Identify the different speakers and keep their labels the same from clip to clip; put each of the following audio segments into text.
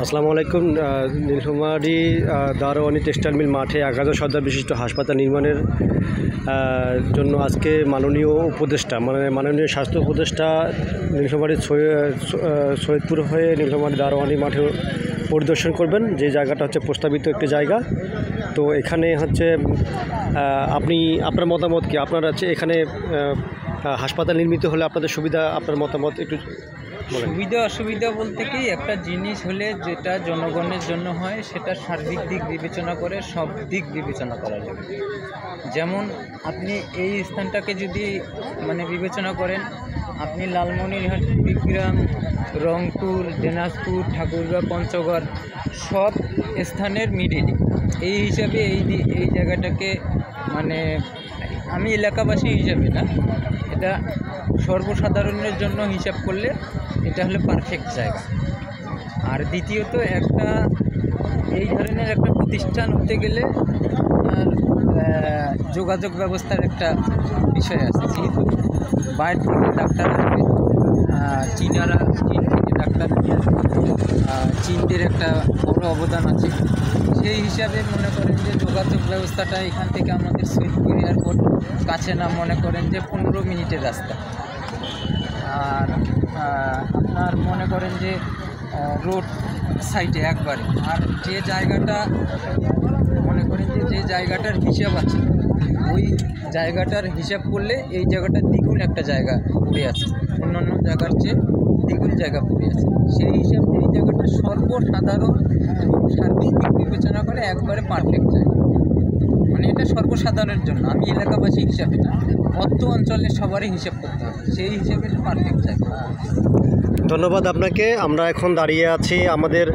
Speaker 1: আসসালামু আলাইকুম। নীলফামারী দারোয়ানি টেক্সটাইল মিল মাঠে 11 শয্যা বিশিষ্ট হাসপাতাল নির্মাণের জন্য আজকে মাননীয় স্বাস্থ্য উপদেষ্টা নীলফামারী সৈয়দপুর হয়ে নীলফামারী দারোয়ানি মাঠে পরিদর্শন করবেন। যে জায়গাটা হচ্ছে প্রস্তাবিত একটি জায়গা। তো এখানে হচ্ছে আপনার মতামত কি? আপনারা হচ্ছে এখানে হাসপাতাল নির্মিত হলে আপনাদের সুবিধা, আপনার মতামত একটু।
Speaker 2: সুবিধা অসুবিধা বলতে কি, একটা জিনিস হলে যেটা জনগণের জন্য হয় সেটা সার্বিক দিক বিবেচনা করে সব দিক বিবেচনা করা লাগে। যেমন আপনি এই স্থানটাকে যদি বিবেচনা করেন, আপনি লালমনিরহাট, কুড়িগ্রাম, রংপুর, দিনাজপুর, ঠাকুরগাঁও, পঞ্চগড় সব স্থানের মিডিল, এই হিসাবে এই জায়গাটাকে আমি এলাকাবাসী হিসাবে না, এটা সর্বসাধারণের জন্য হিসাব করলে এটা হলো পারফেক্ট জায়গা। আর দ্বিতীয়ত, এই ধরনের একটা প্রতিষ্ঠান হতে গেলে যোগাযোগ ব্যবস্থার একটা বিষয় আছে। যেহেতু বাইরে থেকে ডাক্তার আসবে, চীন থেকে ডাক্তার নিয়ে আসবে, চীনদের একটা বড় অবদান আছে। সেই হিসাবে মনে করেন যে যোগাযোগ ব্যবস্থাটা এখান থেকে আমাদের সৈয়দপুর এয়ারপোর্ট কাছে না, মনে করেন যে 15 মিনিটের রাস্তা। আর আপনার মনে করেন যে রোড সাইডে একবারে। আর যে জায়গাটা মনে করেন যে জায়গাটার হিসাব আছে, ওই জায়গাটার হিসাব করলে এই জায়গাটার দ্বিগুণ একটা জায়গা পড়ে আছে, অন্যান্য জায়গার চেয়ে দ্বিগুণ জায়গা পড়ে আছে। সেই হিসাবে এই জায়গাটা সর্বসাধারণ এবং সার্বিক দিক বিবেচনা করে একবারে পারফেক্ট জায়গা। এটা সর্বসাধারণের জন্য, আমি এলাকাবাসী হিসাবে না, অর্থ অঞ্চলের সবারই হিসাব করতে হবে, সেই হিসাবে পারফেক্ট জায়গা।
Speaker 1: ধন্যবাদ আপনাকে। আমরা এখন দাঁড়িয়ে আছি আমাদের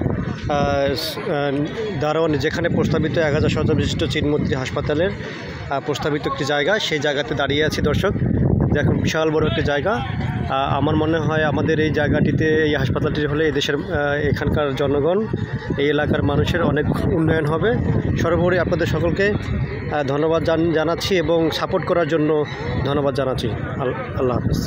Speaker 1: দারোয়ানি, যেখানে প্রস্তাবিত 11 শয্যা বিশিষ্ট চিনমন্ত্রী হাসপাতালের প্রস্তাবিত একটি জায়গা, সেই জায়গাতে দাঁড়িয়ে আছি। দর্শক দেখুন, বিশাল বড় একটি জায়গা। আমার মনে হয় আমাদের এই জায়গাটিতে, এই হাসপাতালটি হলে এদেশের এখানকার জনগণ, এই এলাকার মানুষের অনেক উন্নয়ন হবে। সর্বোপরি আপনাদের সকলকে ধন্যবাদ জানাচ্ছি এবং সাপোর্ট করার জন্য ধন্যবাদ জানাচ্ছি। আল্লাহ হাফেজ।